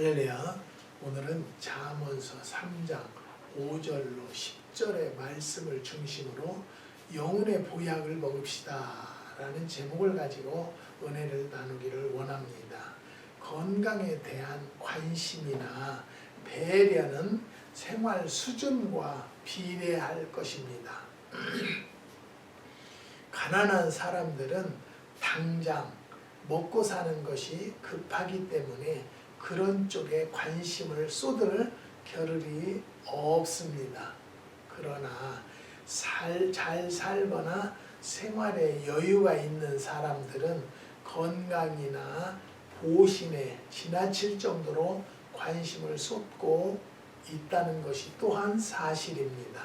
할렐루야. 오늘은 잠언서 3장 5절로 10절의 말씀을 중심으로 영혼의 보약을 먹읍시다 라는 제목을 가지고 은혜를 나누기를 원합니다. 건강에 대한 관심이나 배려는 생활 수준과 비례할 것입니다. 가난한 사람들은 당장 먹고 사는 것이 급하기 때문에 그런 쪽에 관심을 쏟을 겨를이 없습니다. 그러나 잘 살거나 생활에 여유가 있는 사람들은 건강이나 보신에 지나칠 정도로 관심을 쏟고 있다는 것이 또한 사실입니다.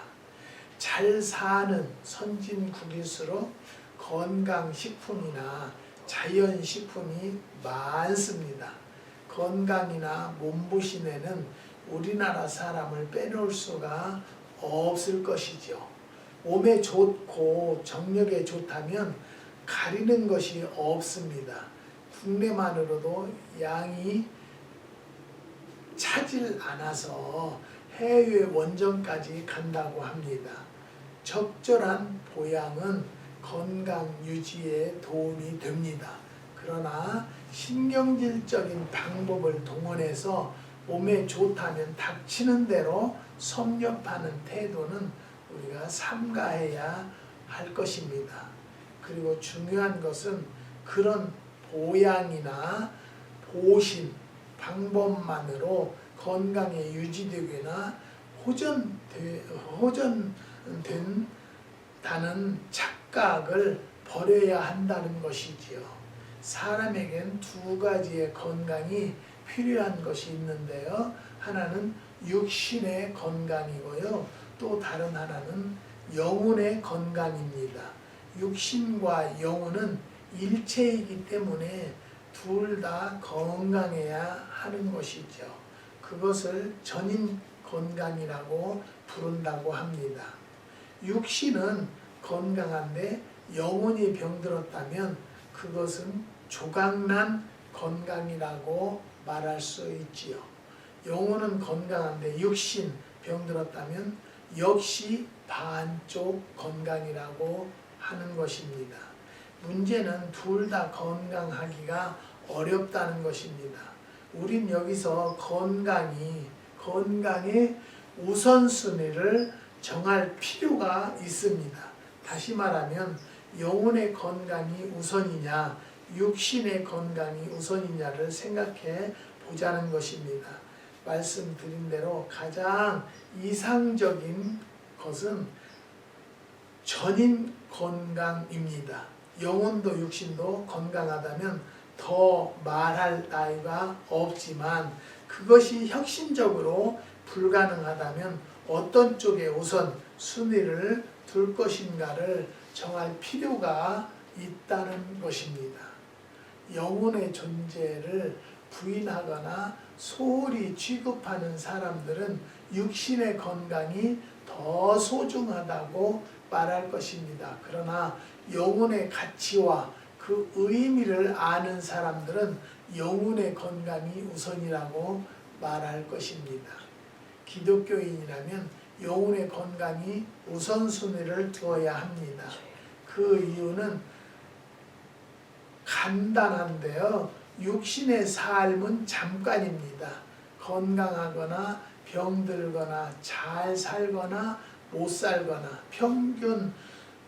잘 사는 선진국일수록 건강식품이나 자연식품이 많습니다. 건강이나 몸보신에는 우리나라 사람을 빼놓을 수가 없을 것이죠. 몸에 좋고 정력에 좋다면 가리는 것이 없습니다. 국내만으로도 양이 차질 않아서 해외 원정까지 간다고 합니다. 적절한 보양은 건강 유지에 도움이 됩니다. 그러나 신경질적인 방법을 동원해서 몸에 좋다면 닥치는 대로 섭렵하는 태도는 우리가 삼가해야 할 것입니다. 그리고 중요한 것은 그런 보양이나 보신 방법만으로 건강에 유지되거나 호전된다는 착각을 버려야 한다는 것이지요. 사람에겐 두 가지의 건강이 필요한 것이 있는데요. 하나는 육신의 건강이고요. 또 다른 하나는 영혼의 건강입니다. 육신과 영혼은 일체이기 때문에 둘 다 건강해야 하는 것이죠. 그것을 전인 건강이라고 부른다고 합니다. 육신은 건강한데 영혼이 병들었다면 그것은 조각난 건강이라고 말할 수 있지요. 영혼은 건강한데 육신 병들었다면 역시 반쪽 건강이라고 하는 것입니다. 문제는 둘 다 건강하기가 어렵다는 것입니다. 우린 여기서 건강의 우선순위를 정할 필요가 있습니다. 다시 말하면 영혼의 건강이 우선이냐 육신의 건강이 우선이냐를 생각해 보자는 것입니다. 말씀드린 대로 가장 이상적인 것은 전인 건강입니다. 영혼도 육신도 건강하다면 더 말할 나위가 없지만 그것이 혁신적으로 불가능하다면 어떤 쪽에 우선 순위를 둘 것인가를 정할 필요가 있다는 것입니다. 영혼의 존재를 부인하거나 소홀히 취급하는 사람들은 육신의 건강이 더 소중하다고 말할 것입니다. 그러나 영혼의 가치와 그 의미를 아는 사람들은 영혼의 건강이 우선이라고 말할 것입니다. 기독교인이라면 영혼의 건강이 우선순위를 두어야 합니다. 그 이유는 간단한데요. 육신의 삶은 잠깐입니다. 건강하거나 병들거나 잘 살거나 못 살거나 평균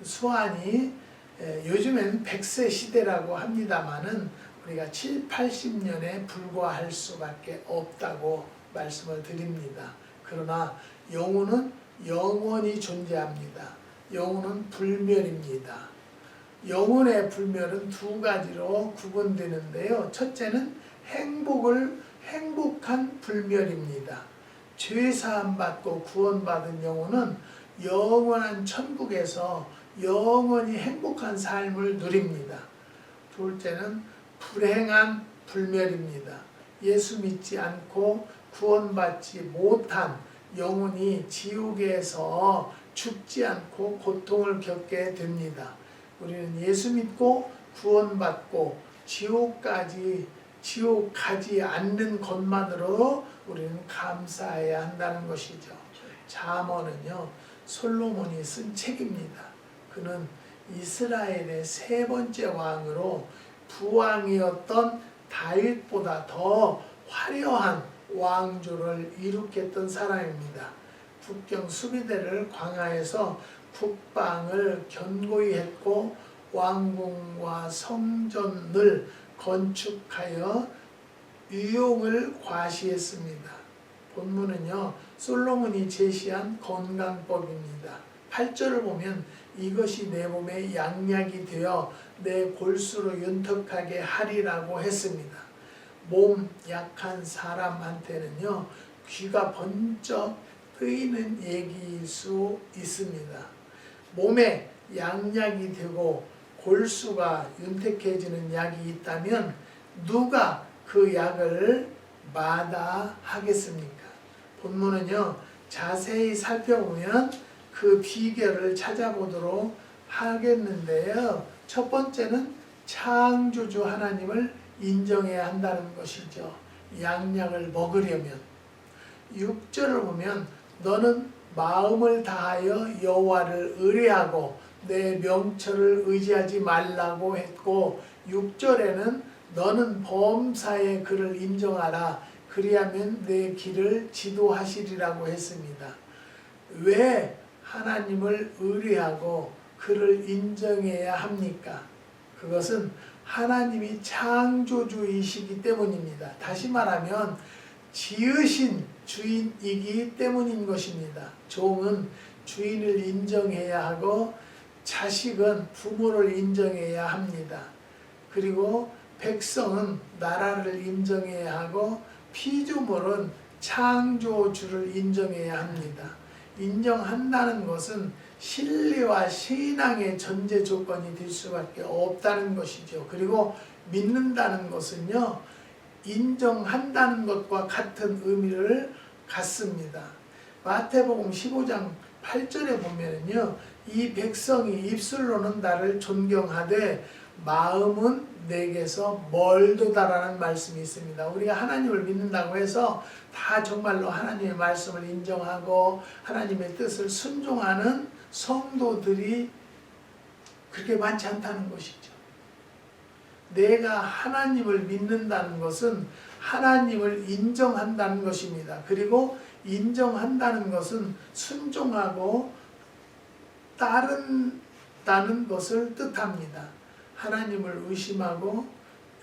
수완이 요즘엔 100세 시대라고 합니다마는 우리가 7, 80년에 불과할 수밖에 없다고 말씀을 드립니다. 그러나 영혼은 영원히 존재합니다. 영혼은 불멸입니다. 영혼의 불멸은 두 가지로 구분되는데요. 첫째는 행복한 불멸입니다. 죄사함 받고 구원받은 영혼은 영원한 천국에서 영원히 행복한 삶을 누립니다. 둘째는 불행한 불멸입니다. 예수 믿지 않고 구원받지 못한 영혼이 지옥에서 죽지 않고 고통을 겪게 됩니다. 우리는 예수 믿고 구원받고 지옥까지 지옥 가지 않는 것만으로 우리는 감사해야 한다는 것이죠. 잠언은요, 솔로몬이 쓴 책입니다. 그는 이스라엘의 세 번째 왕으로 부왕이었던 다윗보다 더 화려한 왕조를 이룩했던 사람입니다. 국경 수비대를 광야에서 국방을 견고히 했고 왕궁과 성전을 건축하여 유용을 과시했습니다. 본문은요, 솔로몬이 제시한 건강법입니다. 8절을 보면 이것이 내 몸에 양약이 되어 내 골수로 윤택하게 하리라고 했습니다. 몸 약한 사람한테는요, 귀가 번쩍 뜨이는 얘기일 수 있습니다. 몸에 양약이 되고 골수가 윤택해지는 약이 있다면 누가 그 약을 마다하겠습니까? 본문은요, 자세히 살펴보면 그 비결을 찾아보도록 하겠는데요. 첫 번째는 창조주 하나님을 인정해야 한다는 것이죠. 양약을 먹으려면. 6절을 보면 너는 마음을 다하여 여호와를 의뢰하고 내 명철을 의지하지 말라고 했고, 6절에는 너는 범사의 그를 인정하라 그리하면 내 길을 지도하시리라고 했습니다. 왜 하나님을 의뢰하고 그를 인정해야 합니까? 그것은 하나님이 창조주이시기 때문입니다. 다시 말하면 지으신 주인이기 때문인 것입니다. 종은 주인을 인정해야 하고 자식은 부모를 인정해야 합니다. 그리고 백성은 나라를 인정해야 하고 피조물은 창조주를 인정해야 합니다. 인정한다는 것은 신뢰와 신앙의 전제 조건이 될 수밖에 없다는 것이죠. 그리고 믿는다는 것은요, 인정한다는 것과 같은 의미를 갖습니다. 마태복음 15장 8절에 보면은요, 이 백성이 입술로는 나를 존경하되 마음은 내게서 멀도다라는 말씀이 있습니다. 우리가 하나님을 믿는다고 해서 다 정말로 하나님의 말씀을 인정하고 하나님의 뜻을 순종하는 성도들이 그렇게 많지 않다는 것이죠. 내가 하나님을 믿는다는 것은 하나님을 인정한다는 것입니다. 그리고 인정한다는 것은 순종하고 따른다는 것을 뜻합니다. 하나님을 의심하고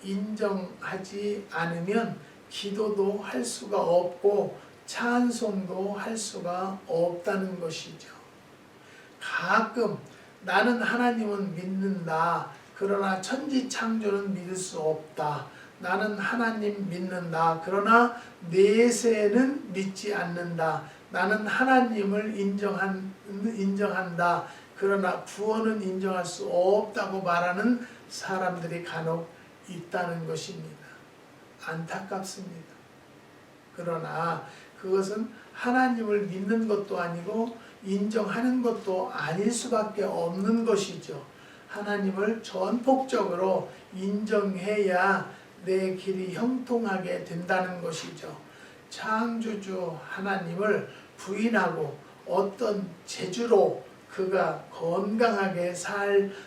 인정하지 않으면 기도도 할 수가 없고 찬송도 할 수가 없다는 것이죠. 가끔 나는 하나님은 믿는다. 그러나 천지창조는 믿을 수 없다. 나는 하나님 믿는다. 그러나 내세는 믿지 않는다. 나는 하나님을 인정한다. 그러나 구원은 인정할 수 없다고 말하는 사람들이 간혹 있다는 것입니다. 안타깝습니다. 그러나 그것은 하나님을 믿는 것도 아니고 인정하는 것도 아닐 수밖에 없는 것이죠. 하나님을 전폭적으로 인정해야 내 길이 형통하게 된다는 것이죠. 창조주 하나님을 부인하고 어떤 재주로 그가 건강하게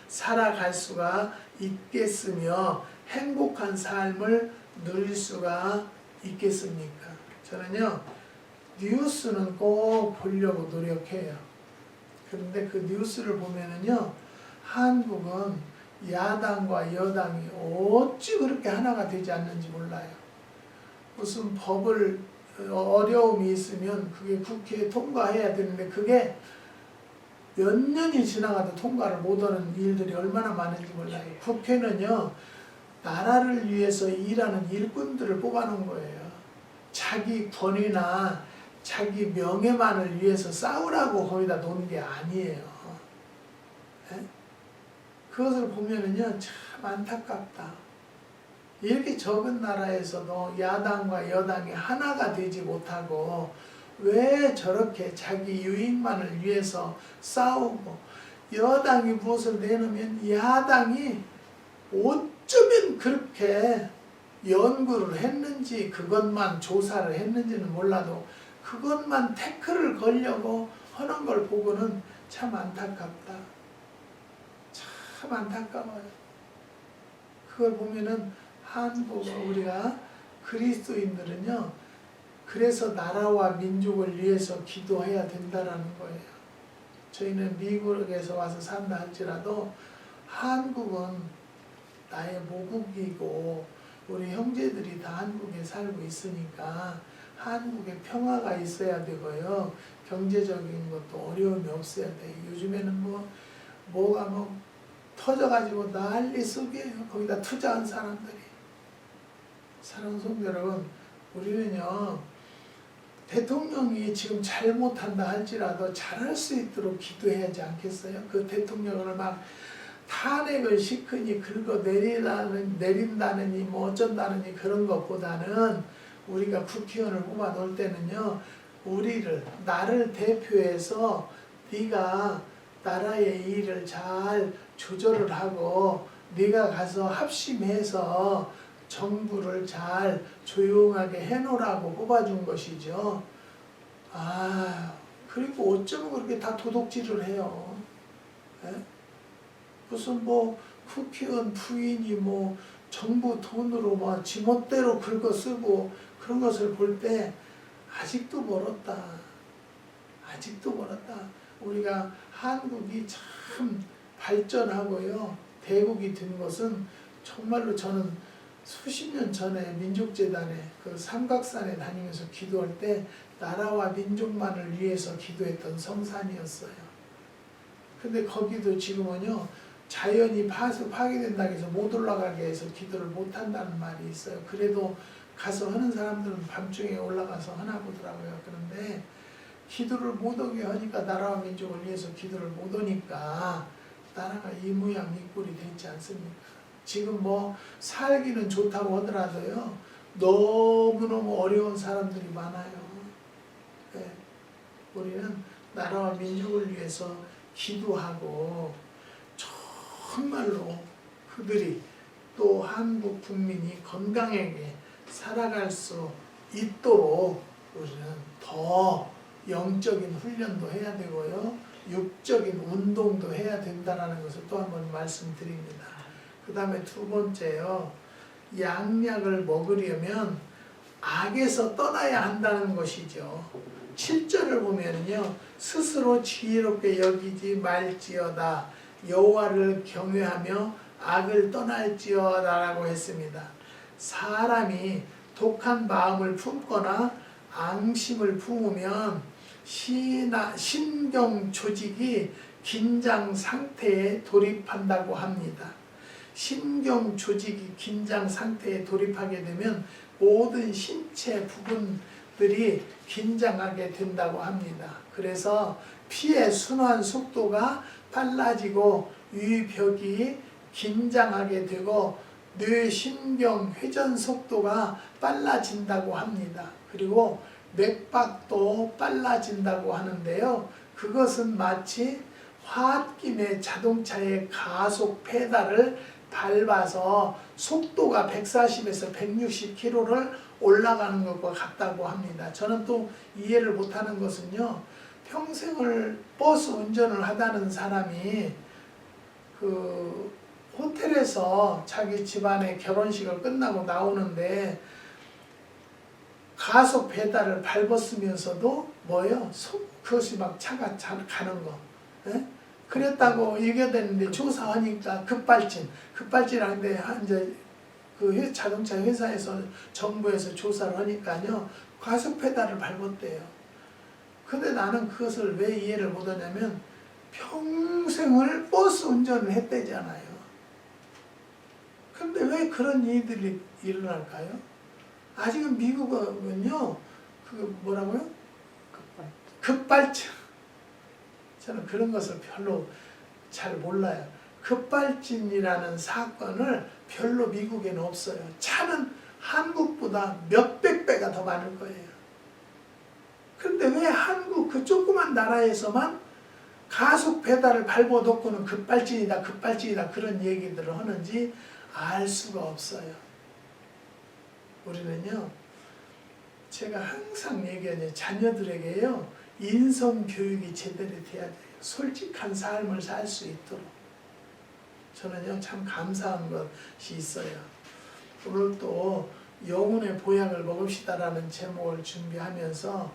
살아갈 수가 있겠으며 행복한 삶을 누릴 수가 있겠습니까? 저는요, 뉴스는 꼭 보려고 노력해요. 그런데 그 뉴스를 보면은요, 한국은 야당과 여당이 어찌 그렇게 하나가 되지 않는지 몰라요. 무슨 법을 어려움이 있으면 그게 국회에 통과해야 되는데 그게 몇 년이 지나가도 통과를 못하는 일들이 얼마나 많은지 몰라요. 국회는요, 나라를 위해서 일하는 일꾼들을 뽑아놓은 거예요. 자기 권위나 자기 명예만을 위해서 싸우라고 거기다 놓은 게 아니에요. 네? 그것을 보면은요, 참 안타깝다. 이렇게 적은 나라에서도 야당과 여당이 하나가 되지 못하고 왜 저렇게 자기 유익만을 위해서 싸우고, 여당이 무엇을 내놓으면 야당이 어쩌면 그렇게 연구를 했는지 그것만 조사를 했는지는 몰라도 그것만 태클을 걸려고 하는 걸 보고는 참 안타깝다. 참 안타까워요. 그걸 보면은 한국 우리가 그리스도인들은요, 그래서 나라와 민족을 위해서 기도해야 된다라는 거예요. 저희는 미국에서 와서 산다 할지라도 한국은 나의 모국이고 우리 형제들이 다 한국에 살고 있으니까 한국에 평화가 있어야 되고요. 경제적인 것도 어려움이 없어야 돼요. 요즘에는 뭐가 터져가지고 난리 속이에요. 거기다 투자한 사람들이. 사랑하는 성도 여러분, 우리는요, 대통령이 지금 잘못한다 할지라도 잘할 수 있도록 기도해야지 않겠어요? 그 대통령을 막 탄핵을 시키니 긁어 내린다느니 어쩐다느니 그런 것보다는 우리가 국회의원을 뽑아 놓을 때는요, 나를 대표해서 네가 나라의 일을 잘 조절을 하고 네가 가서 합심해서 정부를 잘 조용하게 해놓으라고 뽑아준 것이죠. 그리고 어쩌면 그렇게 다 도둑질을 해요. 에? 무슨 국회의원 부인이 정부 돈으로 지멋대로 긁어 쓰고 그런 것을 볼 때 아직도 멀었다. 아직도 멀었다. 우리가 한국이 참 발전하고요, 대국이 된 것은 정말로 저는 수십 년 전에 민족재단에 그 삼각산에 다니면서 기도할 때 나라와 민족만을 위해서 기도했던 성산이었어요. 근데 거기도 지금은요, 자연이 파괴된다고 해서 못 올라가게 해서 기도를 못 한다는 말이 있어요. 그래도 가서 하는 사람들은 밤중에 올라가서 하나 보더라고요. 그런데 기도를 못 오게 하니까, 나라와 민족을 위해서 기도를 못 오니까 나라가 이 모양 이 꼴이 되지 않습니까? 지금 살기는 좋다고 하더라도요, 너무너무 어려운 사람들이 많아요. 네. 우리는 나라와 민족을 위해서 기도하고 정말로 그들이 또 한국 국민이 건강하게 살아갈 수 있도록 우리는 더 영적인 훈련도 해야 되고요, 육적인 운동도 해야 된다는 것을 또 한 번 말씀드립니다. 그 다음에 두 번째요, 양약을 먹으려면 악에서 떠나야 한다는 것이죠. 7절을 보면요, 스스로 지혜롭게 여기지 말지어다, 여호와를 경외하며 악을 떠날지어다 라고 했습니다. 사람이 독한 마음을 품거나 앙심을 품으면 신경 조직이 긴장 상태에 돌입한다고 합니다. 신경 조직이 긴장 상태에 돌입하게 되면 모든 신체 부분들이 긴장하게 된다고 합니다. 그래서 피의 순환 속도가 빨라지고 위벽이 긴장하게 되고 뇌신경 회전 속도가 빨라진다고 합니다. 그리고 맥박도 빨라진다고 하는데요, 그것은 마치 홧김에 자동차의 가속 페달을 밟아서 속도가 140에서 160km를 올라가는 것과 같다고 합니다. 저는 또 이해를 못하는 것은요, 평생을 버스 운전을 하다는 사람이 그 호텔에서 자기 집안의 결혼식을 끝나고 나오는데 가속 페달을 밟았으면서도 그것이 막 차가 잘 가는 거. 예? 그랬다고 얘기가 되는데 조사하니까 급발진하는데 이제 그 자동차 회사에서 정부에서 조사를 하니까요, 가속 페달을 밟았대요. 근데 나는 그것을 왜 이해를 못하냐면 평생을 버스 운전을 했대잖아요. 근데 왜 그런 일들이 일어날까요? 아직은 미국은요, 뭐라고요? 급발진. 저는 그런 것을 별로 잘 몰라요. 급발진이라는 사건을 별로 미국에는 없어요. 차는 한국보다 몇백 배가 더 많을 거예요. 그런데 왜 한국 그 조그만 나라에서만 가속 페달을 밟아놓고는 급발진이다 그런 얘기들을 하는지 알 수가 없어요. 우리는요, 제가 항상 얘기하는 자녀들에게요, 인성 교육이 제대로 돼야 돼요. 솔직한 삶을 살 수 있도록. 저는요, 참 감사한 것이 있어요. 오늘 또 영혼의 보약을 먹읍시다라는 제목을 준비하면서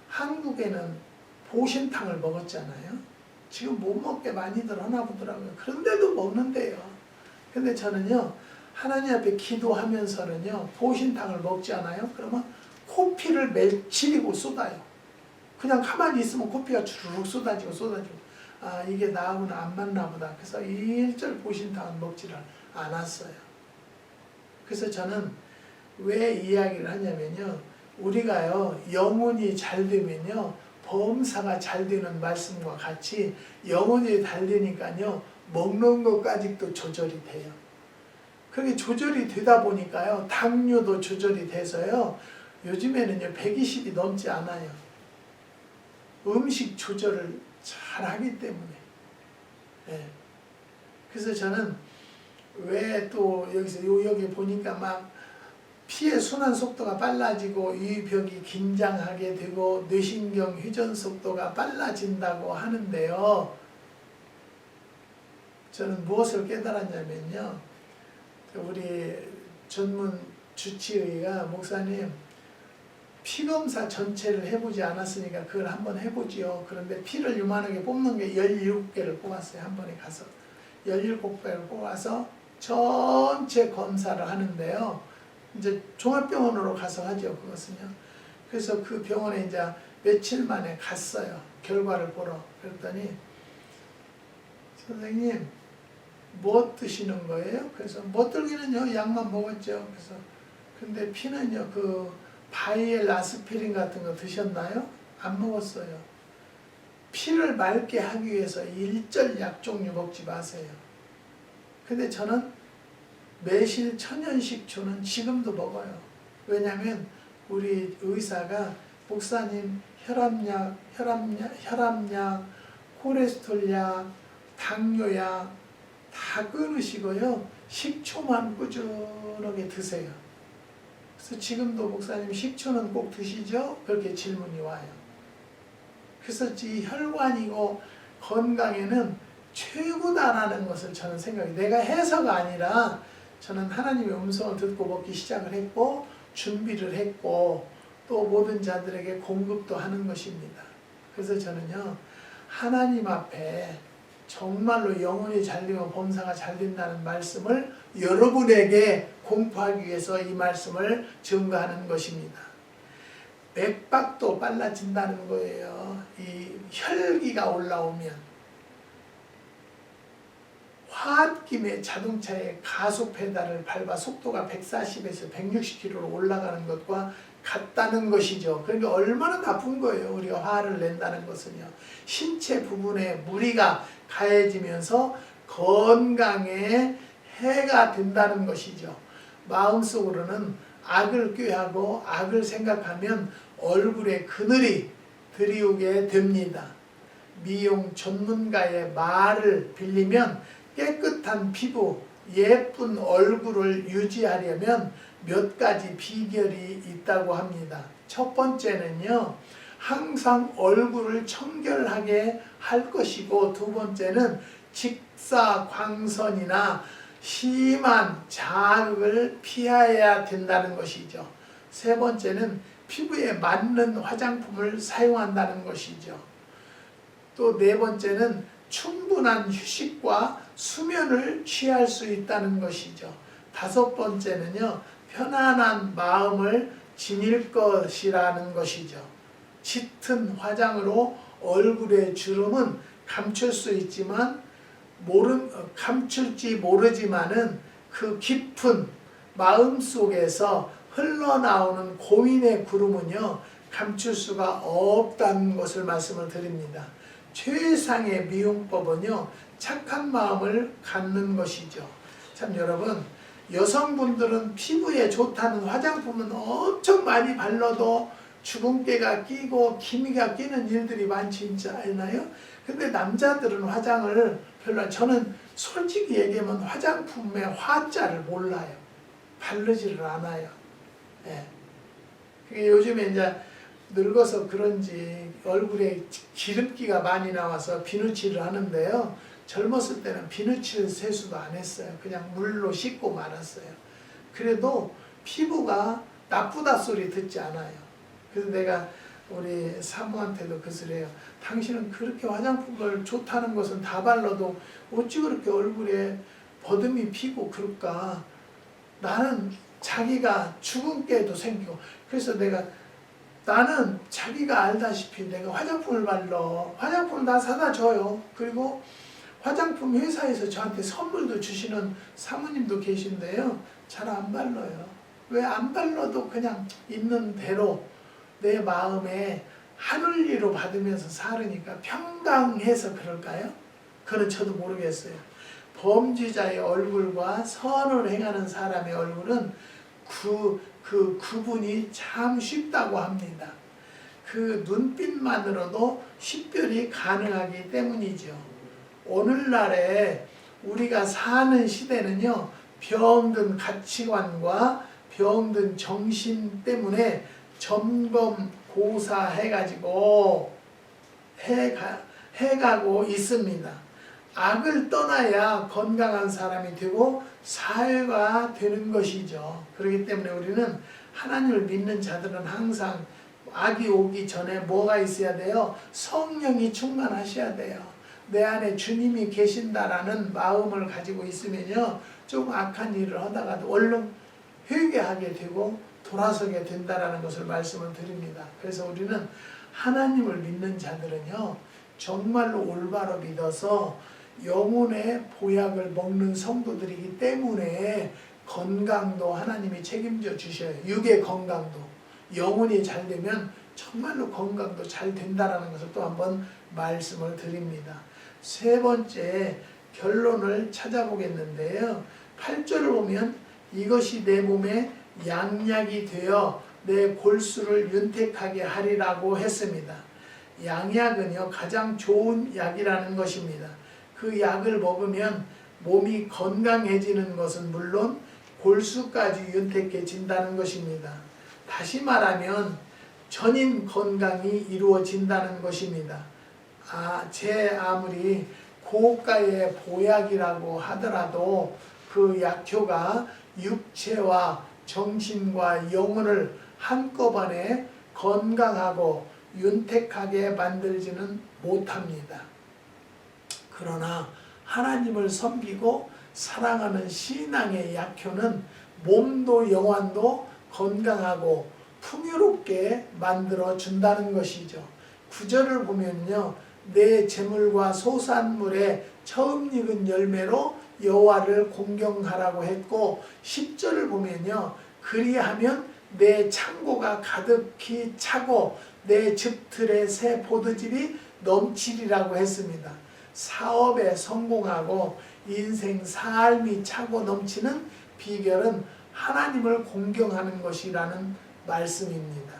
한국에는 보신탕을 먹었잖아요. 지금 못 먹게 많이들 하나 보더라고요. 그런데도 먹는데요. 근데 저는요, 하나님 앞에 기도하면서는요, 보신탕을 먹지 않아요? 그러면 코피를 맺히고 쏟아요. 그냥 가만히 있으면 코피가 주르륵 쏟아지고, 아, 이게 나하고는 안 맞나 보다. 그래서 일절 보신탕은 먹지를 않았어요. 그래서 저는 왜 이야기를 하냐면요, 우리가요, 영혼이 잘 되면요, 범사가 잘 되는 말씀과 같이 영혼이 잘 되니까요, 먹는 것까지도 조절이 돼요. 그렇게 조절이 되다 보니까요, 당뇨도 조절이 돼서요, 요즘에는요, 120이 넘지 않아요. 음식 조절을 잘 하기 때문에. 예. 그래서 저는 왜 또 여기 보니까 막 피의 순환 속도가 빨라지고 유의벽이 긴장하게 되고 뇌신경 회전 속도가 빨라진다고 하는데요. 저는 무엇을 깨달았냐면요. 우리 전문 주치의가 목사님 피검사 전체를 해보지 않았으니까 그걸 한번 해보지요. 그런데 피를 요만하게 뽑는 게 17개를 뽑았어요. 한 번에 가서. 17개를 뽑아서 전체 검사를 하는데요. 이제 종합병원으로 가서 하죠. 그것은요. 그래서 그 병원에 이제 며칠 만에 갔어요. 결과를 보러. 그랬더니 선생님 뭐 드시는 거예요? 그래서 뭐 들기는요. 약만 먹었죠. 그래서 근데 피는요. 그 바이엘 아스피린 같은 거 드셨나요? 안 먹었어요. 피를 맑게 하기 위해서 일절 약 종류 먹지 마세요. 근데 저는 매실 천연식초는 지금도 먹어요. 왜냐하면 우리 의사가 목사님 혈압약, 콜레스테롤약, 당뇨약 다 끊으시고요. 식초만 꾸준하게 드세요. 그래서 지금도 목사님 식초는 꼭 드시죠? 그렇게 질문이 와요. 그래서 이 혈관이고 건강에는 최고다라는 것을 저는 생각해요. 내가 해서가 아니라 저는 하나님의 음성을 듣고 먹기 시작을 했고 준비를 했고 또 모든 자들에게 공급도 하는 것입니다. 그래서 저는요. 하나님 앞에 정말로 영혼이 잘 되고 범사가 잘 된다는 말씀을 여러분에게 공포하기 위해서 이 말씀을 증거하는 것입니다. 맥박도 빨라진다는 거예요. 이 혈기가 올라오면 홧김에 자동차의 가속 페달을 밟아 속도가 140에서 160km로 올라가는 것과 같다는 것이죠. 그러니까 얼마나 나쁜 거예요. 우리가 화를 낸다는 것은요. 신체 부분에 무리가 가해지면서 건강에 해가 된다는 것이죠. 마음속으로는 악을 꾀하고 악을 생각하면 얼굴에 그늘이 들이오게 됩니다. 미용 전문가의 말을 빌리면 깨끗한 피부, 예쁜 얼굴을 유지하려면 몇 가지 비결이 있다고 합니다. 첫 번째는요, 항상 얼굴을 청결하게 할 것이고, 두 번째는 직사광선이나 심한 자극을 피해야 된다는 것이죠. 세 번째는 피부에 맞는 화장품을 사용한다는 것이죠. 또 네 번째는 충분한 휴식과 수면을 취할 수 있다는 것이죠. 다섯 번째는요, 편안한 마음을 지닐 것이라는 것이죠. 짙은 화장으로 얼굴의 주름은 감출 수 있지만 감출지 모르지만은 그 깊은 마음 속에서 흘러나오는 고민의 구름은요, 감출 수가 없다는 것을 말씀을 드립니다. 최상의 미용법은요, 착한 마음을 갖는 것이죠. 참 여러분, 여성분들은 피부에 좋다는 화장품은 엄청 많이 발라도 주근깨가 끼고 기미가 끼는 일들이 많지 않나요? 근데 남자들은 화장을 별로, 저는 솔직히 얘기하면 화장품의 화자를 몰라요. 바르지를 않아요. 예. 그게 요즘에 이제 늙어서 그런지 얼굴에 기름기가 많이 나와서 비누칠을 하는데요. 젊었을 때는 비누칠 세수도 안 했어요. 그냥 물로 씻고 말았어요. 그래도 피부가 나쁘다 소리 듣지 않아요. 그래서 내가 우리 사모한테도 그 소리예요. 당신은 그렇게 화장품을 좋다는 것은 다 발라도 어찌 그렇게 얼굴에 버듬이 피고 그럴까? 나는 자기가 주근깨도 생기고 그래서 나는 자기가 알다시피 내가 화장품을 발라. 화장품 다 사다 줘요. 그리고 화장품 회사에서 저한테 선물도 주시는 사모님도 계신데요. 잘 안 발라요. 왜 안 발라도 그냥 있는 대로 내 마음에 하늘리로 받으면서 살으니까 평강해서 그럴까요? 그건 저도 모르겠어요. 범죄자의 얼굴과 선을 행하는 사람의 얼굴은 그 구분이 참 쉽다고 합니다. 그 눈빛만으로도 식별이 가능하기 때문이죠. 오늘날에 우리가 사는 시대는요, 병든 가치관과 병든 정신 때문에 점검 고사 해가지고 해가고 있습니다. 악을 떠나야 건강한 사람이 되고 사회가 되는 것이죠. 그렇기 때문에 우리는 하나님을 믿는 자들은 항상 악이 오기 전에 뭐가 있어야 돼요? 성령이 충만하셔야 돼요. 내 안에 주님이 계신다라는 마음을 가지고 있으면요, 좀 악한 일을 하다가도 얼른 회개하게 되고 돌아서게 된다라는 것을 말씀을 드립니다. 그래서 우리는 하나님을 믿는 자들은요, 정말로 올바로 믿어서 영혼의 보약을 먹는 성도들이기 때문에 건강도 하나님이 책임져 주셔요. 육의 건강도. 영혼이 잘 되면 정말로 건강도 잘 된다라는 것을 또 한번 말씀을 드립니다. 세 번째 결론을 찾아보겠는데요. 8절을 보면 이것이 내 몸에 양약이 되어 내 골수를 윤택하게 하리라고 했습니다. 양약은요, 가장 좋은 약이라는 것입니다. 그 약을 먹으면 몸이 건강해지는 것은 물론 골수까지 윤택해진다는 것입니다. 다시 말하면 전인 건강이 이루어진다는 것입니다. 제 아무리 고가의 보약이라고 하더라도 그 약효가 육체와 정신과 영혼을 한꺼번에 건강하고 윤택하게 만들지는 못합니다. 그러나 하나님을 섬기고 사랑하는 신앙의 약효는 몸도 영혼도 건강하고 풍요롭게 만들어 준다는 것이죠. 9절을 보면요, 내 재물과 소산물의 처음 익은 열매로 여호와를 공경하라고 했고, 10절을 보면요, 그리하면 내 창고가 가득히 차고 내 즙틀에 새 포도즙이 넘치리라고 했습니다. 사업에 성공하고 인생 삶이 차고 넘치는 비결은 하나님을 공경하는 것이라는 말씀입니다.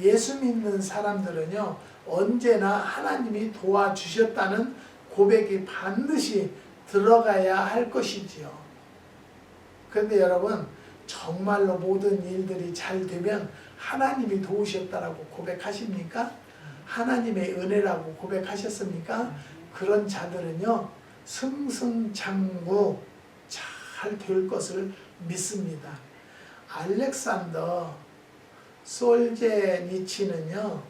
예수 믿는 사람들은요, 언제나 하나님이 도와주셨다는 고백이 반드시 들어가야 할 것이지요. 그런데 여러분, 정말로 모든 일들이 잘 되면 하나님이 도우셨다라고 고백하십니까? 하나님의 은혜라고 고백하셨습니까? 그런 자들은요, 승승장구 잘 될 것을 믿습니다. 알렉산더 솔제니치는요,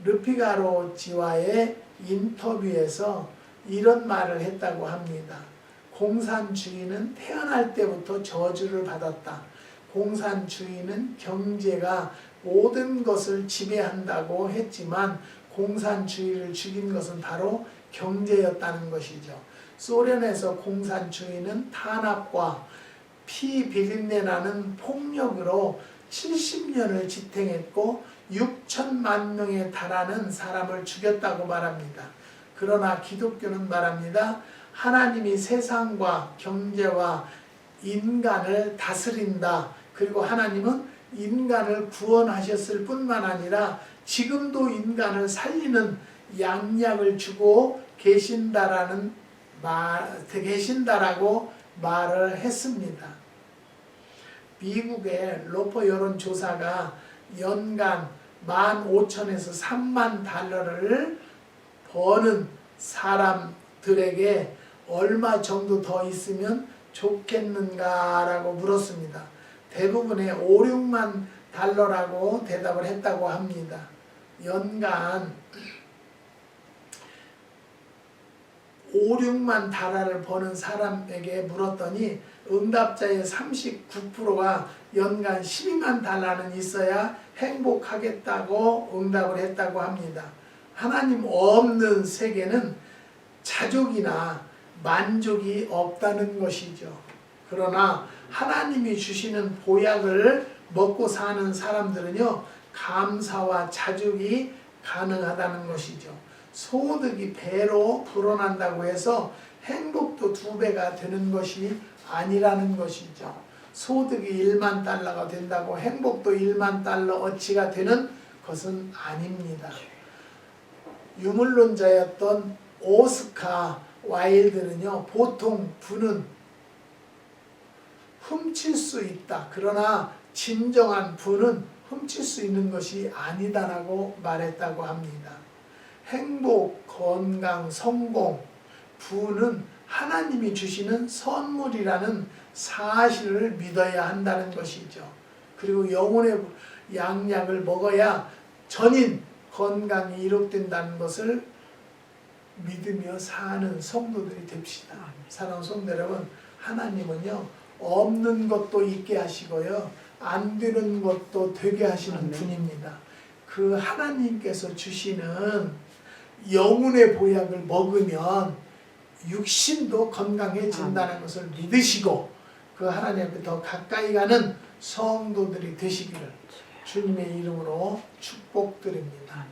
르피가로지와의 인터뷰에서 이런 말을 했다고 합니다. 공산주의는 태어날 때부터 저주를 받았다. 공산주의는 경제가 모든 것을 지배한다고 했지만 공산주의를 죽인 것은 바로 경제였다는 것이죠. 소련에서 공산주의는 탄압과 피 비린내 나는 폭력으로 70년을 지탱했고 6천만 명에 달하는 사람을 죽였다고 말합니다. 그러나 기독교는 말합니다. 하나님이 세상과 경제와 인간을 다스린다. 그리고 하나님은 인간을 구원하셨을 뿐만 아니라 지금도 인간을 살리는 양약을 주고 계신다라고 말을 했습니다. 미국의 로퍼 여론조사가 연간 15,000에서 3만 달러를 버는 사람들에게 얼마 정도 더 있으면 좋겠는가라고 물었습니다. 대부분의 5, 6만 달러라고 대답을 했다고 합니다. 연간 5, 6만 달러를 버는 사람에게 물었더니 응답자의 39%가 연간 12만 달러는 있어야 행복하겠다고 응답을 했다고 합니다. 하나님 없는 세계는 자족이나 만족이 없다는 것이죠. 그러나 하나님이 주시는 보약을 먹고 사는 사람들은요, 감사와 자족이 가능하다는 것이죠. 소득이 배로 불어난다고 해서 행복도 2배가 되는 것이 아니라는 것이죠. 소득이 1만 달러가 된다고 행복도 1만 달러 어치가 되는 것은 아닙니다. 유물론자였던 오스카 와일드는요, 보통 부는 훔칠 수 있다. 그러나 진정한 부는 훔칠 수 있는 것이 아니다라고 말했다고 합니다. 행복, 건강, 성공, 부는 하나님이 주시는 선물이라는 사실을 믿어야 한다는 것이죠. 그리고 영혼의 양약을 먹어야 전인 건강이 이룩된다는 것을 믿으며 사는 성도들이 됩시다. 사랑하는 성도 여러분, 하나님은요, 없는 것도 있게 하시고요, 안 되는 것도 되게 하시는 분입니다. 그 하나님께서 주시는 영혼의 보약을 먹으면 육신도 건강해진다는 것을 믿으시고 그 하나님 앞에 더 가까이 가는 성도들이 되시기를 주님의 이름으로 축복드립니다.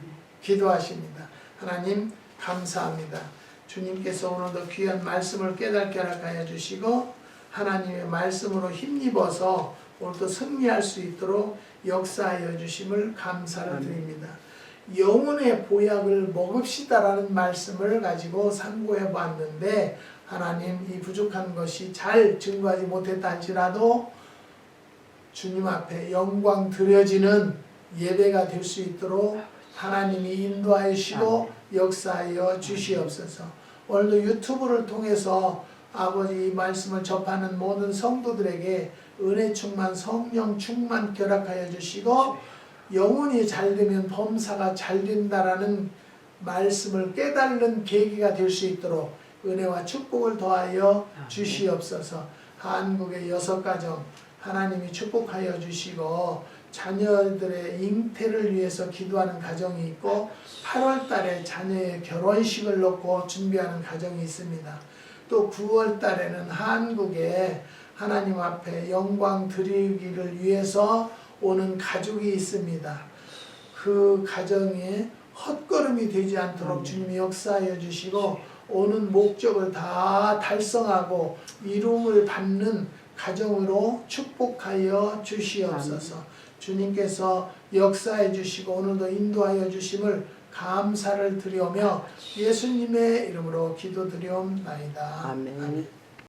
기도하십니다. 하나님 감사합니다. 주님께서 오늘도 귀한 말씀을 깨닫게 하여 주시고 하나님의 말씀으로 힘입어서 오늘도 승리할 수 있도록 역사하여 주심을 감사를 드립니다. 영혼의 보약을 먹읍시다라는 말씀을 가지고 상고해 봤는데 하나님, 이 부족한 것이 잘 증거하지 못했다 할지라도 주님 앞에 영광 드려지는 예배가 될 수 있도록 하나님이 인도하여 주시고 역사하여 주시옵소서. 오늘도 유튜브를 통해서 아버지 이 말씀을 접하는 모든 성도들에게 은혜 충만, 성령 충만 결합하여 주시고 영혼이 잘 되면 범사가 잘 된다라는 말씀을 깨달는 계기가 될 수 있도록 은혜와 축복을 더하여 주시옵소서. 한국의 6가정 하나님이 축복하여 주시고 자녀들의 잉태를 위해서 기도하는 가정이 있고 8월 달에 자녀의 결혼식을 놓고 준비하는 가정이 있습니다. 또 9월 달에는 한국에 하나님 앞에 영광 드리기를 위해서 오는 가족이 있습니다. 그 가정에 헛걸음이 되지 않도록 주님이 역사하여 주시고 오는 목적을 다 달성하고 이룸을 받는 가정으로 축복하여 주시옵소서. 주님께서 역사해 주시고 오늘도 인도하여 주심을 감사를 드리오며 예수님의 이름으로 기도드리옵나이다. 아멘.